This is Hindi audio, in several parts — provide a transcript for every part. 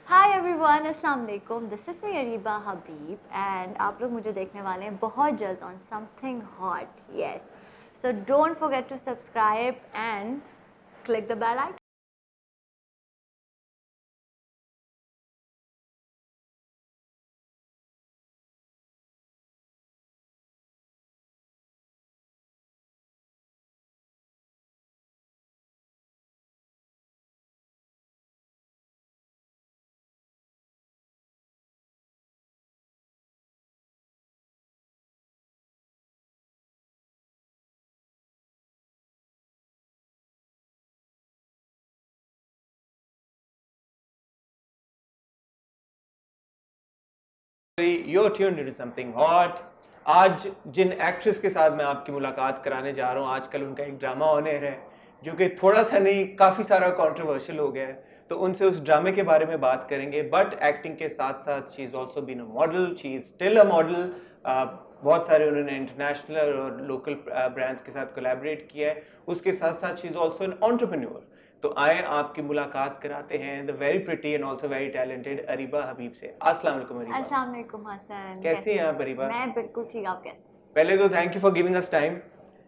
हाय एवरीवन, अस्सलाम वालेकुम। This is me Areeba Habib and आप लोग मुझे देखने वाले हैं बहुत जल्द on something hot. Yes, so don't forget to subscribe and click the bell icon. You're tuned into something hot. आज जिन एक्ट्रेस के साथ मैं आपकी मुलाकात कराने जा रहा हूँ, आजकल उनका एक ड्रामा ऑन एयर है जो कि थोड़ा सा नहीं काफ़ी सारा कंट्रोवर्शियल हो गया है। तो उनसे उस ड्रामे के बारे में बात करेंगे। बट एक्टिंग के साथ साथ she is also been a model, she is still a model. बहुत सारे उन्होंने इंटरनेशनल और लोकल ब्रांड्स के साथ कोलैबोरेट किया है। उसके साथ साथ she is also an entrepreneur. तो आए आपकी मुलाकात कराते हैं the very pretty and also very talented Areeba Habib से। अस्सलाम वालेकुम अरीबा। अस्सलाम वालेकुम हसन, कैसी हैं आप अरीबा? मैं बिल्कुल ठीक, आप कैसे? पहले तो thank you for giving us time. मैं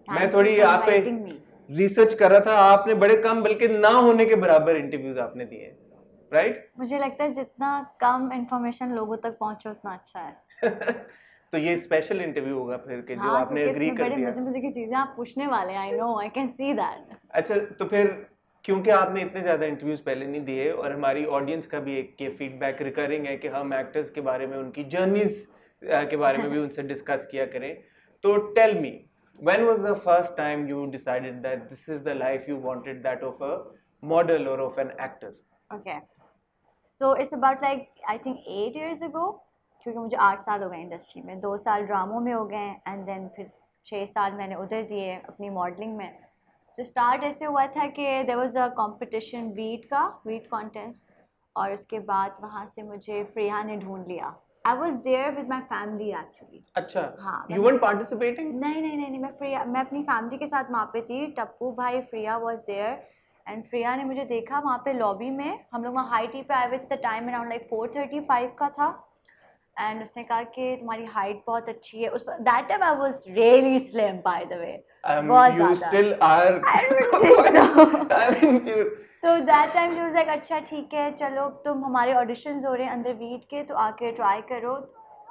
थैंक यू थोड़ी फॉर आप पे इनवाइटिंग मी। रिसर्च कर रहा था, आपने बड़े कम बल्कि ना होने के बराबर इंटरव्यूज आपने दिए, राइट? मुझे लगता है जितना कम इंफॉर्मेशन लोगों तक पहुंचे उतना अच्छा है। तो ये स्पेशल इंटरव्यू होगा फिर कि जो हाँ, आपने क्योंकि एग्री इसमें कर बड़े दिया। मजे मजे की चीजें आप पूछने वाले हैं। I know, I can see that. अच्छा, तो फिर क्योंकि आपने इतने ज़्यादा इंटरव्यूज पहले नहीं दिए और हमारी ऑडियंस का भी एक ये फीडबैक रिकरिंग है कि हम एक्टर्स के बारे में, उनकी जर्नीज के बारे में भी उनसे डिस्कस किया करें। तो tell me, when was the first time you decided that this is the life you wanted, that of a model और of an actor? Okay, so it's about like I think 8 years ago, क्योंकि मुझे 8 साल हो गए इंडस्ट्री में। 2 साल ड्रामों में हो गए एंड देन फिर 6 साल मैंने उधर दिए अपनी मॉडलिंग में। तो स्टार्ट ऐसे हुआ था कि there was a competition, wheat contest, और उसके बाद वहाँ से मुझे फ्रेया ने ढूंढ लिया। I was there with my family actually. अच्छा, हाँ, यू weren't participating? नहीं, मैं अपनी फैमिली के साथ वहाँ पे थी। टप्पू भाई, Freya was there and Freya ने मुझे देखा वहाँ पे लॉबी में। हम लोग वहाँ हाई टी पे आए हुए थे। द टाइम अराउंड लाइक 4:35 का था एंड उसने कहा कि तुम्हारी हाइट बहुत अच्छी है। उस that time I was really slim by the way, बहुत You ज़्यादा। still are. I don't think so. I mean, you. तो that time she was like अच्छा ठीक है, चलो तुम, हमारे ऑडिशंस हो रहे हैं अंदर वीट के, तो आके ट्राई करो।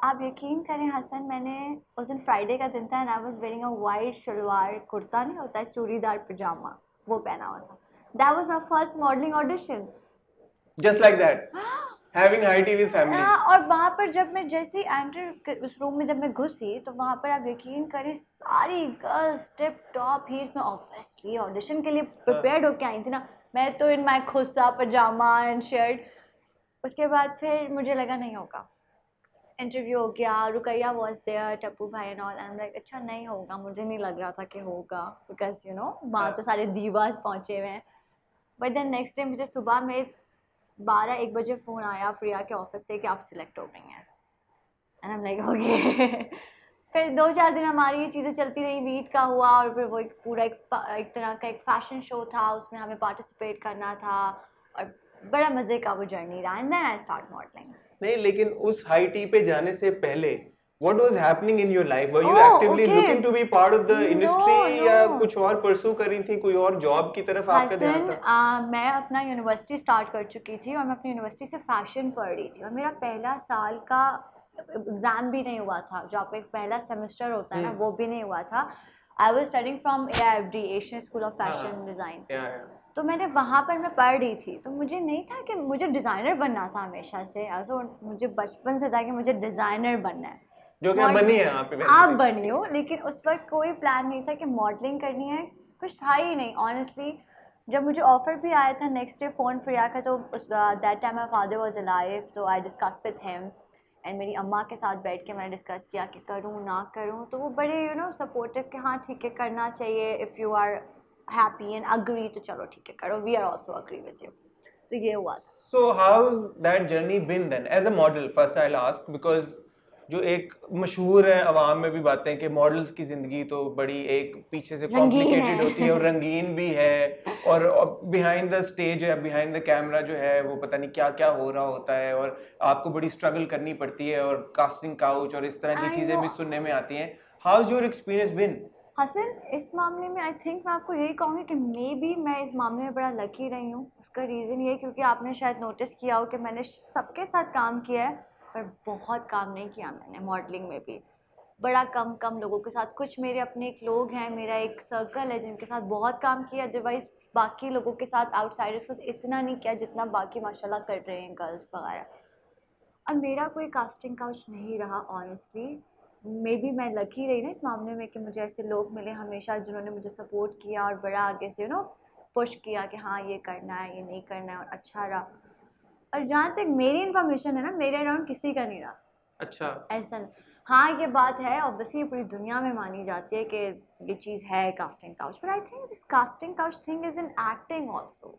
आप यकीन करें हसन, मैंने उस दिन फ्राइडे का दिन था and I was wearing a white shalwar kurta, नहीं होता है चूड़ीदार पजामा, वो पहना हुआ था। That was my first modelling audition. Just like that, having high tea with family. और वहाँ पर जब मैं जैसे ही एंटर उस रूम में जब मैं घुसी, तो वहाँ पर आप यकीन करें सारी गर्ल्स टिप टॉप हील्स में ऑब्वियसली ऑडिशन के लिए प्रिपेयर्ड होके आई थी ना। मैं तो इन माई खुस्सा पजामा एंड शर्ट। उसके बाद फिर मुझे लगा नहीं होगा। इंटरव्यू हो गया, रुकैया वॉज देयर, टप्पू भाई and all. I am like अच्छा नहीं होगा, मुझे नहीं लग रहा था कि होगा, बिकॉज यू नो वहाँ तो सारे दीवास पहुँचे हुए हैं। बट देन नेक्स्ट डे मुझे सुबह में 12-1 बजे फ़ोन आया फ्रिया के ऑफिस से कि आप सिलेक्ट हो गई हैं। And I am like okay. फिर 2-4 दिन हमारी ये चीज़ें चलती रही, वीट का हुआ और फिर वो एक पूरा एक तरह का एक फैशन शो था, उसमें हमें पार्टिसिपेट करना था और बड़ा मज़े का वो जर्नी रहा। And then I start modelling. नहीं, लेकिन उस हाई टी पे जाने से पहले what was happening in your life? Were you oh actively okay, looking to be part of the no industry no या कुछ और pursue कर रही थी, कोई और जॉब की तरफ आपका ध्यान हसन, था? मैं अपना यूनिवर्सिटी स्टार्ट कर चुकी थी और मैं अपनी यूनिवर्सिटी से फ़ैशन पढ़ रही थी और मेरा पहला साल का एग्ज़ाम भी नहीं हुआ था। जो आपका एक पहला सेमेस्टर होता है ना, वो भी नहीं हुआ था। I was studying from AIFD, Asian school of fashion design. या तो मैंने वहाँ पर मैं पढ़ रही थी, तो मुझे नहीं था कि मुझे डिज़ाइनर बनना था हमेशा से। ऐसा मुझे बचपन से था कि मुझे डिज़ाइनर बनना है। जो क्या बनी है आप पे आप वैसे? बनी हो, लेकिन उस वक्त कोई प्लान नहीं था कि मॉडलिंग करनी है, कुछ था ही नहीं ऑनेस्टली। जब मुझे ऑफर भी आया था नेक्स्ट डे फ़ोन फ्रिया का, तो उस that time my father was alive, तो I discuss with him and मेरी अम्मा के साथ बैठ के मैंने डिस्कस किया कि करूँ ना करूँ। तो वो बड़े यू नो सपोर्टिव कि हाँ ठीक है करना चाहिए, if you are happy and agree तो चलो ठीक है करो, we are also agree with you. तो ये हुआ था। So how's that journey been then as a model? First I'll ask, because जो एक मशहूर है अवाम में भी बातें कि मॉडल्स की जिंदगी तो बड़ी एक पीछे से रंगीन कॉम्प्लिकेटेड है। होती है और रंगीन भी है, और बिहाइंड द स्टेज या बिहाइंड द कैमरा जो है वो पता नहीं क्या क्या हो रहा होता है, और आपको बड़ी स्ट्रगल करनी पड़ती है, और कास्टिंग काउच और इस तरह की आई चीजें नो भी सुनने में आती हैं। हाउ इज योर एक्सपीरियंस बिन? हसन, इस मामले में आई थिंक मैं आपको यही कहूँगी कि मे बी मैं इस मामले में बड़ा लकी रही हूँ। उसका रीज़न ये है क्योंकि आपने शायद नोटिस किया हो कि मैंने सबके साथ काम किया है, पर बहुत काम नहीं किया मैंने मॉडलिंग में भी। बड़ा कम कम लोगों के साथ, कुछ मेरे अपने एक लोग हैं, मेरा एक सर्कल है जिनके साथ बहुत काम किया, अदरवाइज बाकी लोगों के साथ, आउटसाइडर्स के साथ इतना नहीं किया जितना बाकी माशाल्लाह कर रहे हैं गर्ल्स वगैरह। और मेरा कोई कास्टिंग काउच नहीं रहा ऑनेस्टली। मे बी मैं लकी रही ना इस मामले में कि मुझे ऐसे लोग मिले हमेशा जिन्होंने मुझे सपोर्ट किया और बड़ा आगे से पुश किया कि हाँ ये करना है, ये नहीं करना है, और अच्छा रहा। और जहाँ तक मेरी इन्फॉर्मेशन है ना, मेरे अराउंड किसी का नहीं रहा अच्छा। ऐसा नहीं। हाँ ये बात है, ऑब्वियसली पूरी दुनिया में मानी जाती है कि ये चीज़ है casting couch, but I think this casting couch thing is in acting also,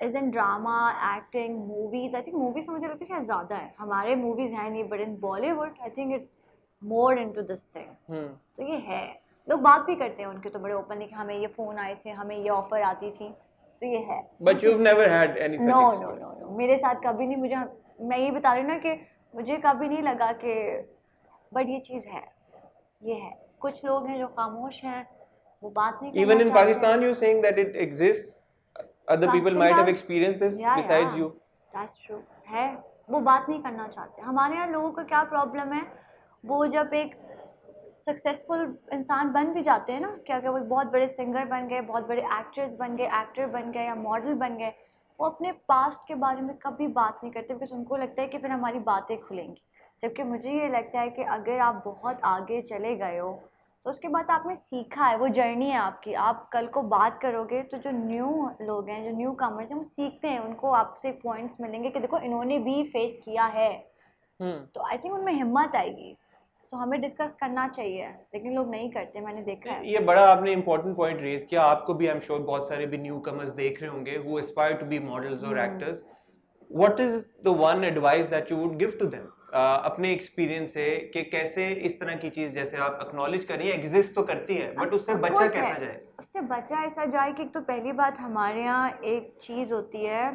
is in drama, acting, movies. I think movies में मुझे लगता है शायद ज़्यादा है, हमारे मूवीज हैं नहीं, but in Bollywood I think it's more into this things. तो ये है, लोग बात भी करते हैं उनके तो बड़े ओपनली कि हमें ये फ़ोन आए थे, हमें ये ऑफर आती थी, तो ये है। But you have never had any no such no experience? No no, मेरे साथ कभी नहीं। मुझे, मैं ये बता रही हूँ ना कि मुझे कभी नहीं लगा कि, बट ये चीज़ है, ये है। कुछ लोग हैं जो खामोश हैं, वो बात नहीं करना Even in चाहते हैं। Pakistan, you're saying that it exists? Other people casting might have couch, experienced this या besides you. दैट्स ट्रू है। वो बात नहीं करना चाहते। हमारे यहाँ लोगों का क्या प्रॉब्लम है, वो जब एक सक्सेसफुल इंसान बन भी जाते हैं ना, क्या क्या वो बहुत बड़े सिंगर बन गए, बहुत बड़े एक्ट्रेस बन गए, एक्टर बन गए या मॉडल बन गए, वो अपने पास्ट के बारे में कभी बात नहीं करते बिकॉज उनको लगता है कि फिर हमारी बातें खुलेंगी। जबकि मुझे ये लगता है कि अगर आप बहुत आगे चले गए हो तो उसके बाद आपने सीखा है, वो जर्नी है आपकी, आप कल को बात करोगे तो जो न्यू लोग हैं, जो न्यू कमर्स हैं, वो सीखते हैं, उनको आपसे पॉइंट्स मिलेंगे कि देखो इन्होंने भी फेस किया है, तो आई थिंक उनमें हिम्मत आएगी। तो हमें डिस्कस करना चाहिए, लेकिन लोग नहीं करते, मैंने देखा है। ये बड़ा आपने इंपॉर्टेंट पॉइंट रेज किया। आपको भी आई एम श्योर बहुत सारे भी न्यू कमर्स देख रहे होंगे who aspire to be models or actors. What is the one advice that you would give to them? अपने एक्सपीरियंस से कि कैसे इस तरह की चीज, जैसे आप एक्नॉलेज कर रही हैं, एग्जिस्ट तो करती है, बट उससे Of बचा course है, कैसा जाए? उससे बचा ऐसा जाए कि तो पहली बात हमारे यहाँ एक चीज़ होती है,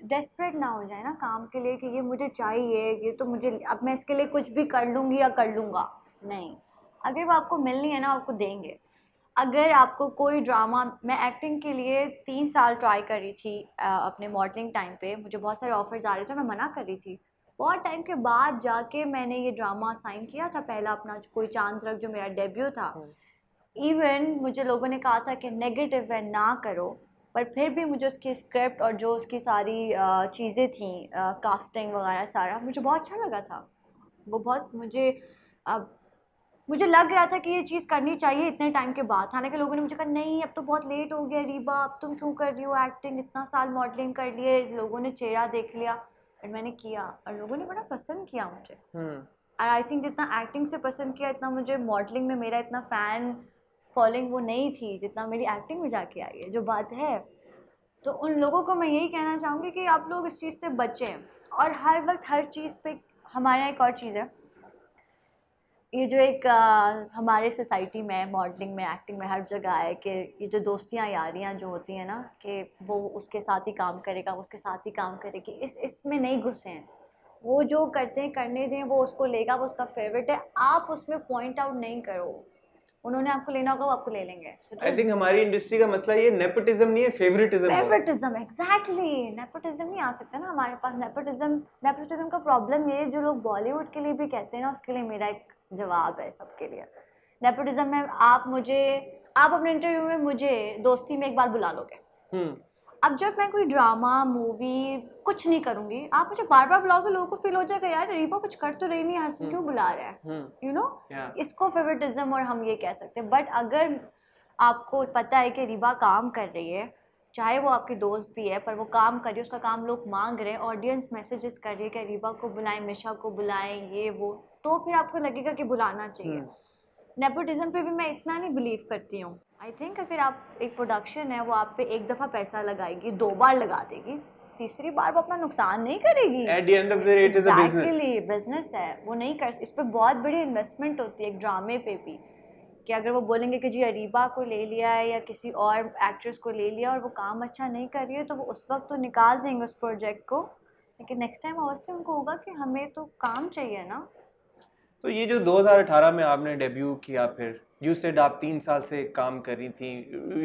डेस्परेट ना हो जाए ना काम के लिए कि ये मुझे चाहिए, ये तो मुझे, अब मैं इसके लिए कुछ भी कर लूँगी या कर लूँगा। नहीं, अगर वो आपको मिलनी है ना, आपको देंगे। अगर आपको कोई ड्रामा, मैं एक्टिंग के लिए 3 साल ट्राई कर रही थी अपने मॉडलिंग टाइम पे, मुझे बहुत सारे ऑफर्स आ रहे थे, मैं मना कर रही थी। बहुत टाइम के बाद जाके मैंने ये ड्रामा साइन किया था, पहला अपना कोई चांद तक जो मेरा डेब्यू था। इवन मुझे लोगों ने कहा था कि नेगेटिव है ना करो, पर फिर भी मुझे उसकी स्क्रिप्ट और जो उसकी सारी चीज़ें थी, कास्टिंग वगैरह सारा, मुझे बहुत अच्छा लगा था। वो बहुत मुझे लग रहा था कि ये चीज़ करनी चाहिए इतने टाइम के बाद। हालांकि लोगों ने मुझे कहा नहीं अब तो बहुत लेट हो गया रीबा, अब तुम क्यों कर रही हो एक्टिंग, इतना साल मॉडलिंग कर लिए, लोगों ने चेहरा देख लिया। और मैंने किया और लोगों ने बड़ा पसंद किया मुझे। और आई थिंक जितना एक्टिंग से पसंद किया, इतना मुझे मॉडलिंग में मेरा इतना फ़ैन फॉलोइंग वो नहीं थी जितना मेरी एक्टिंग में जाके आई है, जो बात है। तो उन लोगों को मैं यही कहना चाहूँगी कि आप लोग इस चीज़ से बचें, और हर वक्त हर चीज़ पे, हमारे यहाँ एक और चीज़ है, ये जो एक हमारे सोसाइटी में मॉडलिंग में एक्टिंग में हर जगह है कि ये जो दोस्तियाँ यारियाँ जो होती हैं ना, कि वो उसके साथ ही काम करेगा, वो उसके साथ ही काम करेगी, इसमें नहीं घुसे हैं। वो जो करते हैं करने दें, वो उसको लेगा, वो उसका फेवरेट है, आप उसमें पॉइंट आउट नहीं करो। उन्होंने आपको लेना होगा, वो आपको ले लेंगे। आई थिंक हमारी इंडस्ट्री का मसला ये नेपोटिज्म नहीं है, फेवरेटिज्म बहुत है। नेपोटिज्म, एग्जैक्टली, नेपोटिज्म नहीं आ सकता ना हमारे पास। नेपोटिज्म का प्रॉब्लम ये है, जो लोग बॉलीवुड के लिए भी कहते हैं ना, उसके लिए मेरा एक जवाब है सबके लिए। नेपोटिज्म में आप अपने इंटरव्यू में मुझे दोस्ती में एक बार बुला लोगे, अब जब मैं कोई ड्रामा मूवी कुछ नहीं करूंगी, आप मुझे बार बार बुलाओगे, लोगों को फील हो जाएगा यार रीबा कुछ कर तो रही नहीं, हसन क्यों बुला रहा है, यू नो। इसको फेवरेटिज्म और हम ये कह सकते हैं। बट अगर आपको पता है कि रीबा काम कर रही है, चाहे वो आपकी दोस्त भी है, पर वो काम कर रही है, उसका काम लोग मांग रहे हैं, ऑडियंस मैसेजेस कर रही है कि रीबा को बुलाएं, मिशा को बुलाएं, ये वो, तो फिर आपको लगेगा कि बुलाना चाहिए। नेपोटिज्म पे भी मैं इतना नहीं बिलीव करती हूँ। आई थिंक अगर आप एक प्रोडक्शन है, वो आप पे एक दफ़ा पैसा लगाएगी, 2 बार लगा देगी, तीसरी बार वो अपना नुकसान नहीं करेगी। At the end of the day it is a business. Exactly, business है, वो नहीं कर, इस पे बहुत बड़ी इन्वेस्टमेंट होती है एक ड्रामे पे भी, कि अगर वो बोलेंगे कि जी अरीबा को ले लिया है या किसी और एक्ट्रेस को ले लिया और वो काम अच्छा नहीं कर रही है, तो वो उस वक्त तो निकाल देंगे उस प्रोजेक्ट को, लेकिन नेक्स्ट टाइम ऑब्वियसली उनको होगा कि हमें तो काम चाहिए ना। तो ये जो 2018 में आपने डेब्यू किया, फिर यू सेड आप 3 साल से काम कर रही थी,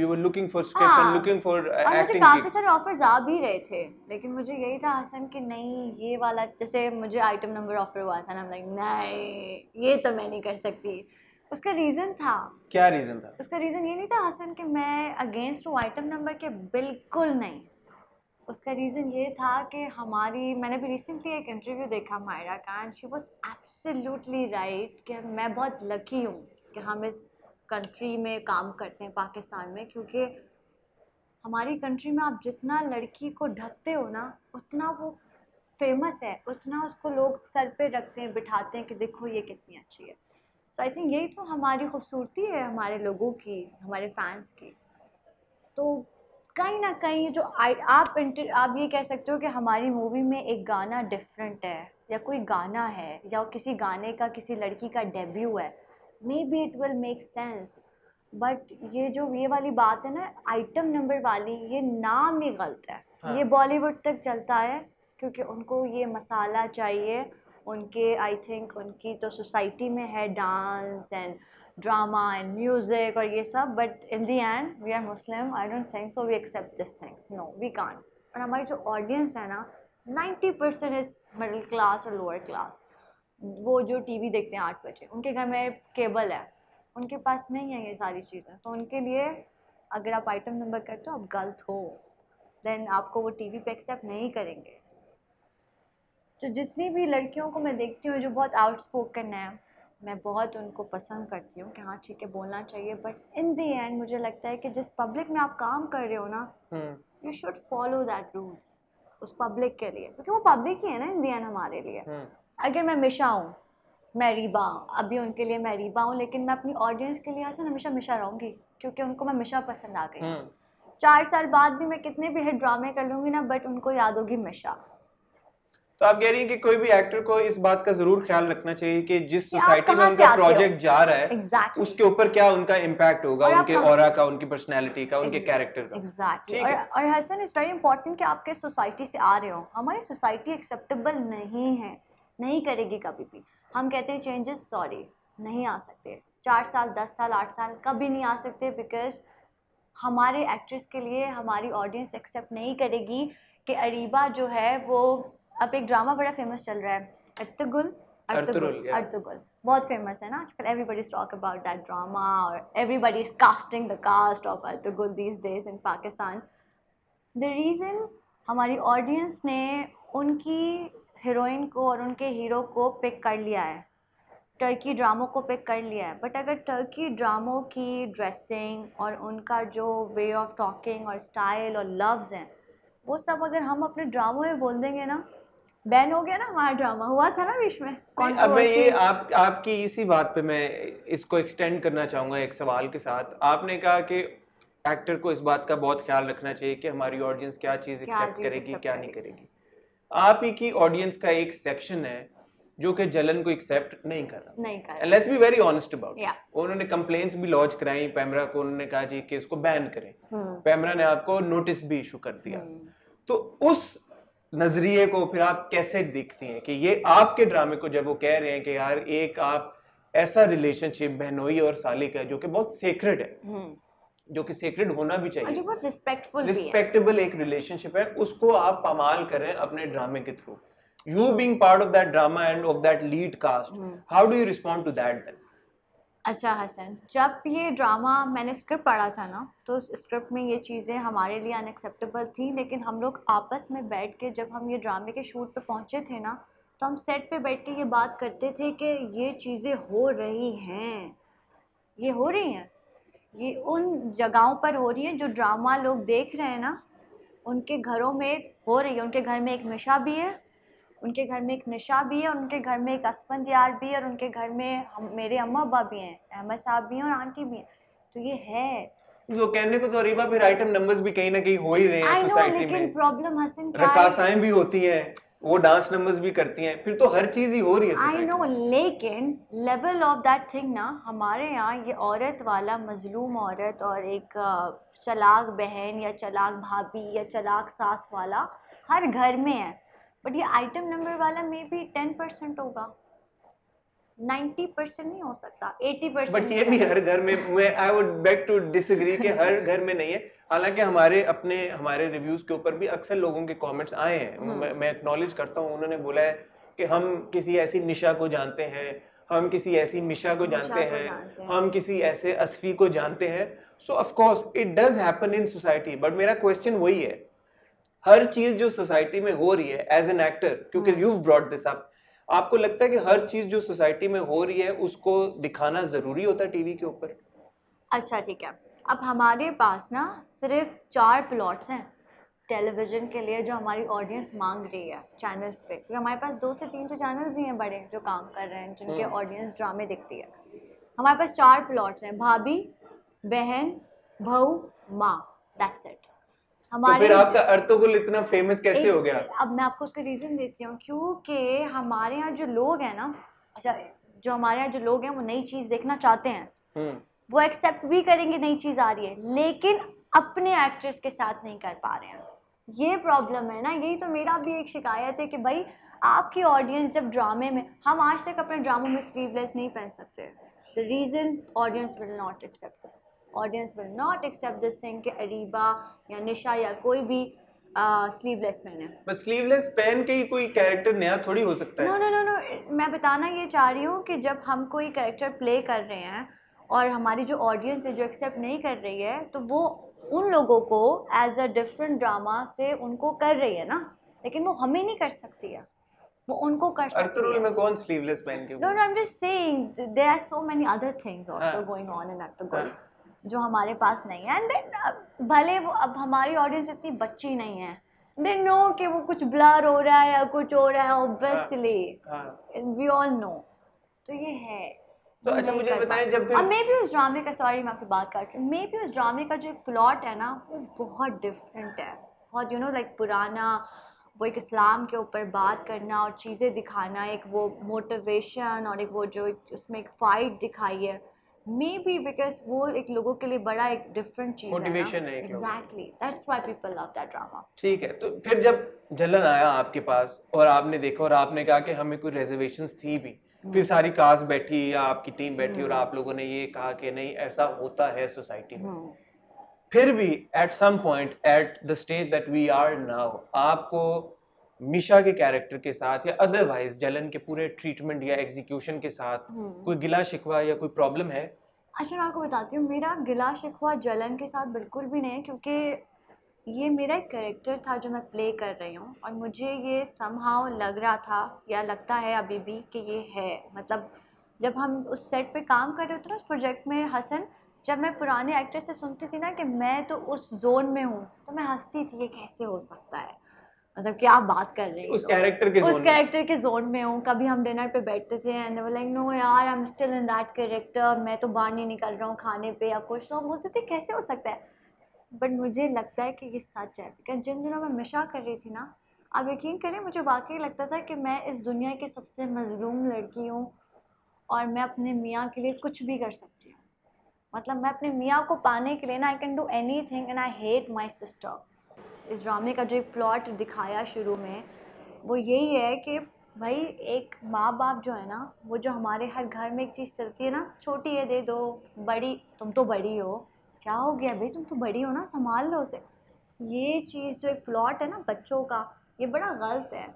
you were looking for scripts and हाँ, लुकिंग फॉर और मुझे एक्टिंग काफ़ी गिग्स। सारे ऑफर्स आ भी रहे थे, लेकिन मुझे यही था हसन कि नहीं ये वाला, जैसे मुझे आइटम नंबर ऑफर हुआ था ना, लाइक नहीं ये तो मैं नहीं कर सकती। उसका रीज़न था, क्या रीजन था? उसका रीज़न ये नहीं था हसन कि मैं अगेंस्ट हूँ आइटम नंबर के, बिल्कुल नहीं। उसका रीज़न ये था कि हमारी, मैंने भी रिसेंटली एक इंटरव्यू देखा मायरा का, and she was absolutely right कि मैं बहुत लकी हूँ कि हम इस कंट्री में काम करते हैं, पाकिस्तान में, क्योंकि हमारी कंट्री में आप जितना लड़की को ढकते हो ना, उतना वो फेमस है, उतना उसको लोग सर पे रखते हैं, बिठाते हैं कि देखो ये कितनी अच्छी है। सो आई थिंक यही तो हमारी खूबसूरती है, हमारे लोगों की, हमारे फैंस की। तो कहीं ना कहीं जो आप ये कह सकते हो कि हमारी मूवी में एक गाना डिफरेंट है, या कोई गाना है, या किसी गाने का किसी लड़की का डेब्यू है, may be it will make sense. But ये वाली बात है ना आइटम नंबर वाली, ये नाम ही गलत है। हाँ। ये बॉलीवुड तक चलता है क्योंकि उनको ये मसाला चाहिए, उनके आई थिंक उनकी तो सोसाइटी में है dance and drama and music और ये सब, but in the end we are Muslim, I don't think so we accept this things, no we can't. और हमारी जो ऑडियंस है ना, 90% इज मिडिल क्लास और लोअर क्लास। वो जो टीवी देखते हैं 8 बजे, उनके घर में केबल है, उनके पास नहीं है ये सारी चीज़ें, तो उनके लिए अगर आप आइटम नंबर करते हो आप गलत हो, देन आपको वो टीवी पे एक्सेप्ट नहीं करेंगे। तो जितनी भी लड़कियों को मैं देखती हूँ जो बहुत आउटस्पोकन है, मैं बहुत उनको पसंद करती हूँ कि हाँ ठीक है बोलना चाहिए, बट इन द एंड मुझे लगता है कि जिस पब्लिक में आप काम कर रहे हो ना, you should follow that rules उस पब्लिक के लिए, क्योंकि वो पब्लिक ही है ना इन द एंड हमारे लिए। अगर मैं मिशा हूँ, मैं रीबा, अभी उनके लिए मैं रीबा हूँ, लेकिन मैं अपनी ऑडियंस के लिए हसन हमेशा मिशा रहूँगी, क्योंकि उनको मैं मिशा पसंद आ गई हूँ। 4 साल बाद भी मैं कितने भी हिट ड्रामे कर लूँगी ना, बट उनको याद होगी मिशा। तो आप कह रही हैं कि कोई भी एक्टर को इस बात का जरूर ख्याल रखना चाहिए कि जिस कि आप सोसाइटी में कहाँ से उनका आते हो। प्रोजेक्ट जा रहा है, एग्जैक्टली, उसके ऊपर क्या उनका इम्पैक्ट होगा, और आप उनके कहाँ, ऑरा का, उनकी पर्सनैलिटी का, उनके कैरेक्टर का। एग्जैक्टली, ठीक है। और हसन इज़ वेरी इंपॉर्टेंट कि आप किस सोसाइटी से आ रहे हो। हमारी सोसाइटी एक्सेप्टेबल नहीं है, नहीं करेगी कभी भी। हम कहते हैं चेंजेस, सॉरी नहीं आ सकते, 4 साल 10 साल 8 साल कभी नहीं आ सकते, बिकॉज हमारे एक्ट्रेस के लिए हमारी ऑडियंस एक्सेप्ट नहीं करेगी कि अरीबा जो है वो, अब एक ड्रामा बड़ा फेमस चल रहा है अर्तुगरुल, अर्तुगरुल, yeah. अर्तुगरुल बहुत फेमस है ना आजकल, everybody talk about that drama और everybody is casting the cast of Ertugrul these days in Pakistan. The reason हमारी ऑडियंस ने उनकी हीरोइन को और उनके हीरो को पिक कर लिया है, टर्की ड्रामों को पिक कर लिया है, बट अगर टर्की ड्रामों की ड्रेसिंग और उनका जो वे ऑफ टॉकिंग और स्टाइल और लव्स हैं, वो सब अगर हम अपने ड्रामों में बोल देंगे ना, बैन हो गया ना, हमारा ड्रामा हुआ था ना बीच में नहीं, अब मैं ये कंट्रोवर्सी। आपकी इसी बात पे मैं इसको एक्सटेंड करना चाहूंगा एक सवाल के साथ। आपने कहा कि एक्टर को इस बात का बहुत ख्याल रखना चाहिए कि हमारी ऑडियंस क्या चीज़ क्या एक्सेप्ट चीज़ करेगी, एक्सेप्ट क्या नहीं करेगी। करेगी। आप ही की ऑडियंस का एक सेक्शन है जो कि जलन को एक्सेप्ट नहीं कर रहा, नहीं कर and let's be very honest about या इट। उन्होंने कंप्लेंट्स भी लॉन्च कराई पैमरा को, उन्होंने कहा जी कि इसको बैन करें, पैमरा ने आपको नोटिस भी इशू कर दिया। तो उस नजरिए को फिर आप कैसे देखती हैं कि ये आपके ड्रामे को, जब वो कह रहे हैं कि यार एक आप ऐसा रिलेशनशिप बहनोई और साली का जो कि बहुत सेक्रेड है, जो कि सेक्रेड होना भी और जो चाहिए, बहुत रिस्पेक्टफुल भी है, रिस्पेक्टेबल एक रिलेशनशिप है, उसको आप पामाल करें अपने ड्रामे के through, you being part of that drama and of that lead cast, how do you respond to that then? अच्छा हसन, जब ये ड्रामा मैंने स्क्रिप्ट पढ़ा था ना, तो उस स्क्रिप्ट में ये चीज़ें हमारे लिए अनएक्सेप्टेबल थी, लेकिन हम लोग आपस में बैठ के जब हम ये ड्रामे के शूट पे पहुंचे थे ना, तो हम सेट पे बैठ के ये बात करते थे कि ये चीज़ें हो रही हैं, ये हो रही हैं, ये उन जगहों पर हो रही है जो ड्रामा लोग देख रहे हैं ना, उनके घरों में हो रही है। उनके घर में एक मिशा भी है, उनके घर में एक निशा भी है, और उनके घर में एक असफंद यार भी है, और उनके घर में मेरे अम्मा अब्बा भी हैं, अहमद साहब भी हैं और आंटी भी हैं। तो ये है। तो कहने को तो अरीबा फिर आइटम नंबर्स भी कहीं ना कहीं हो ही रहे हैं आई नो, सोसाइटी लेकिन में, प्रॉब्लम हसन क्या है, रकासाएं भी होती हैं, वो डांस नंबर्स भी करती हैं, फिर तो हर चीज ही हो रही है आई सोसाइटी नो, में। लेकिन लेवल ऑफ दैट थिंग ना हमारे यहाँ ये औरत वाला, मजलूम औरत और एक चालाक बहन या चालाक भाभी या चालाक सास वाला हर घर में है, बट ये आइटम नंबर वाला मे बी 10% होगा, 90% नहीं हो सकता, 80% बट ये भी हर घर में, मैं I would beg to disagree कि हर घर में नहीं है। हालांकि हमारे रिव्यूज के ऊपर भी अक्सर लोगों के कमेंट्स आए हैं, मैं एक्नॉलेज करता हूँ, उन्होंने बोला है कि हम किसी ऐसी निशा को जानते हैं, हम किसी ऐसी मिशा को जानते हैं, हम किसी ऐसे असफी को जानते हैं। सो of course it does happen in society, but मेरा क्वेश्चन वही है, हर चीज जो सोसाइटी में हो रही है एज एन एक्टर, क्योंकि यू ब्रॉट दिस अप, आपको लगता है कि हर चीज जो सोसाइटी में हो रही है उसको दिखाना जरूरी होता है टीवी के ऊपर? अच्छा ठीक है, अब हमारे पास ना सिर्फ 4 प्लॉट्स हैं टेलीविजन के लिए जो हमारी ऑडियंस मांग रही है चैनल्स पे, क्योंकि हमारे पास 2 से 3 तो चैनल्स ही हैं बड़े जो काम कर रहे हैं, जिनके ऑडियंस ड्रामे देखती है। हमारे पास 4 प्लॉट्स हैं, भाभी, बहन, बहू, माँ, दैट्स इट। तो हमारे फिर आपका अर्तुगरुल इतना फेमस कैसे हो गया? अब मैं आपको उसका रीज़न देती हूँ, क्योंकि हमारे यहाँ जो लोग हैं ना, अच्छा, जो हमारे यहाँ जो लोग हैं वो नई चीज़ देखना चाहते हैं, वो एक्सेप्ट भी करेंगे नई चीज़ आ रही है, लेकिन अपने एक्ट्रेस के साथ नहीं कर पा रहे हैं। ये प्रॉब्लम है ना, यही तो मेरा भी एक शिकायत है कि भाई आपकी ऑडियंस जब ड्रामे में, हम आज तक अपने ड्रामों में स्लीवलेस नहीं पहन सकते, the reason audience will not accept this, audience will not accept this thing कि अरीबा या निशा या कोई भी स्लीवलेस पहने। बट स्लीवलेस पहन के ही कोई कैरेक्टर नया थोड़ी हो सकता नो है। नो नो नो, मैं बताना ये चाह रही हूँ कि जब हम कोई कैरेक्टर प्ले कर रहे हैं और हमारी जो ऑडियंस है जो एक्सेप्ट नहीं कर रही है, तो वो उन लोगों को एज अ डिफरेंट ड्रामा से उनको कर रही है ना, लेकिन वो हमें नहीं कर सकती है, वो उनको कर सकती अर्तुगरुल है। में कौन स्लीवलेस पहन के No, no, I'm just saying there are so many other things also हाँ, going on in Aktagul हाँ, जो हमारे पास नहीं है, एंड देन भले वो, अब हमारी ऑडियंस इतनी बच्ची नहीं है, दे नो कि वो कुछ ब्लर हो रहा है या कुछ हो रहा है, ऑब्वियसली हाँ। वी ऑल नो, तो ये है, तो वो अच्छा नहीं मुझे कर बताएं, पाते। जब और फिर मे बी उस ड्रामे का, सॉरी मैं आपकी बात काट रही हूँ, मे बी उस ड्रामे का जो एक प्लॉट है ना वो बहुत डिफरेंट है, बहुत लाइक पुराना, वो एक इस्लाम के ऊपर बात करना और चीज़ें दिखाना, एक वो मोटिवेशन और एक वो जो उसमें एक फाइट दिखाई है, मे बी बिकॉज वो एक लोगों के लिए बड़ा एक डिफरेंट चीज़ है ना, मोटिवेशन है एक लोगों के लिए। Exactly, that's why people love that drama. ठीक है, तो फिर जब जलन आया आपके पास और आपने देखा और आपने कहा कि हमें कोई रिजर्वेशंस थी भी, फिर सारी कास्ट बैठी या आपकी टीम बैठी और आप लोगों ने ये कहा कि नहीं ऐसा होता है सोसाइटी में, फिर भी at some point at the stage that we are now, आपको मिशा के कैरेक्टर के साथ या अदरवाइज जलन के पूरे ट्रीटमेंट या एग्जीक्यूशन के साथ कोई गिला शिकवा या कोई प्रॉब्लम है? अच्छा मैं आपको बताती हूँ, मेरा गिला शिकवा जलन के साथ बिल्कुल भी नहीं है, क्योंकि ये मेरा एक कैरेक्टर था जो मैं प्ले कर रही हूँ, और मुझे ये समहाउ लग रहा था या लगता है अभी भी कि ये है, मतलब जब हम उस सेट पे काम कर रहे होते ना उस प्रोजेक्ट में हसन, जब मैं पुराने एक्टर से सुनती थी ना कि मैं तो उस जोन में हूँ, तो मैं हंसती थी, ये कैसे हो सकता है, मतलब क्या बात कर रही उस हो, कैरेक्टर के उस जोन में? कैरेक्टर के जोन में हूँ। कभी हम डिनर पे बैठते थे and they were like no यार I am still in that character, मैं तो बाहर नहीं निकल रहा हूँ खाने पे या कुछ, तो हम बोलते थे कैसे हो सकता है, बट मुझे लगता है कि ये सच है, बिकॉज जिन दिनों मैं मिशा कर रही थी ना, आप यकीन करें मुझे वाकई लगता था कि मैं इस दुनिया की सबसे मजलूम लड़की हूँ और मैं अपने मियाँ के लिए कुछ भी कर सकती हूँ, मतलब मैं अपने मियाँ को पाने के लिए ना I can do any thing and I hate my sister. इस ड्रामे का जो एक प्लॉट दिखाया शुरू में वो यही है कि भाई एक माँ बाप जो है ना, वो जो हमारे हर घर में एक चीज़ चलती है ना, छोटी है दे दो, बड़ी तुम तो बड़ी हो, क्या हो गया भाई तुम तो बड़ी हो ना, संभाल लो उसे, ये चीज़ जो एक प्लॉट है ना बच्चों का, ये बड़ा गलत है।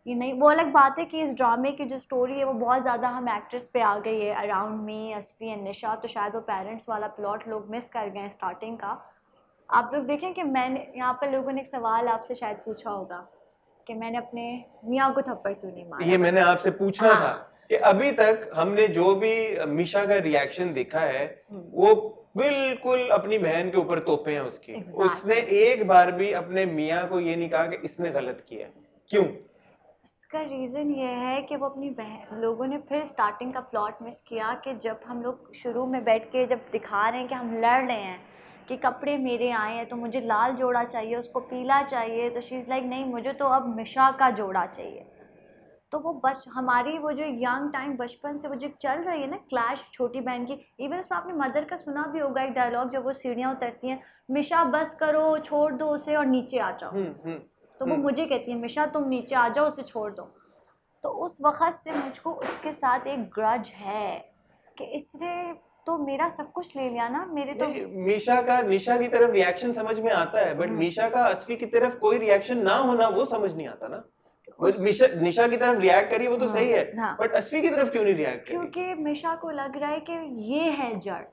ये नहीं, वो अलग बात है कि इस ड्रामे की जो स्टोरी है वो बहुत ज़्यादा हम एक्ट्रेस पे आ गई है, अराउंड मी असफी एंड निशा, तो शायद वो पेरेंट्स वाला प्लॉट लोग मिस कर गए हैं स्टार्टिंग का। आप लोग देखें कि मैंने यहाँ पर लोगों ने एक सवाल आपसे शायद पूछा होगा कि मैंने अपने मियाँ को थप्पड़ क्यों नहीं मारा। ये मैंने आपसे पूछना था हाँ, कि अभी तक हमने जो भी मिशा का रिएक्शन देखा है वो बिल्कुल अपनी बहन के ऊपर तोपे हैं उसकी। Exactly. उसने एक बार भी अपने मियाँ को ये नहीं कहा कि इसने गलत किया। क्यों? उसका रीज़न ये है कि वो अपनी लोगों ने फिर स्टार्टिंग का प्लॉट मिस किया कि जब हम लोग शुरू में बैठ के जब दिखा रहे हैं कि हम लड़ रहे हैं कि कपड़े मेरे आए हैं तो मुझे लाल जोड़ा चाहिए, उसको पीला चाहिए, तो शी इज़ लाइक नहीं, मुझे तो अब मिशा का जोड़ा चाहिए। तो वो बस हमारी वो जो यंग टाइम बचपन से वो जो चल रही है ना क्लैश छोटी बहन की, इवन उसमें आपने मदर का सुना भी होगा एक डायलॉग जब वो सीढ़ियाँ उतरती हैं, मिशा बस करो, छोड़ दो उसे और नीचे आ जाओ। तो वो मुझे कहती है मिशा तुम नीचे आ जाओ, उसे छोड़ दो। तो उस वक़्त से मुझको उसके साथ एक ग्रज है कि इसने तो मेरा सब कुछ ले लिया ना, मेरे तो नहीं, मीशा का निशा की तरफ रिएक्शन समझ में आता है, बट मीशा का अस्फी की तरफ कोई रिएक्शन ना होना वो समझ नहीं आता ना। वो निशा की तरफ रिएक्ट करिए वो तो सही है, बट अस्फी की तरफ क्यों नहीं रिएक्ट करी? क्योंकि मिशा को लग रहा है कि ये है जड़,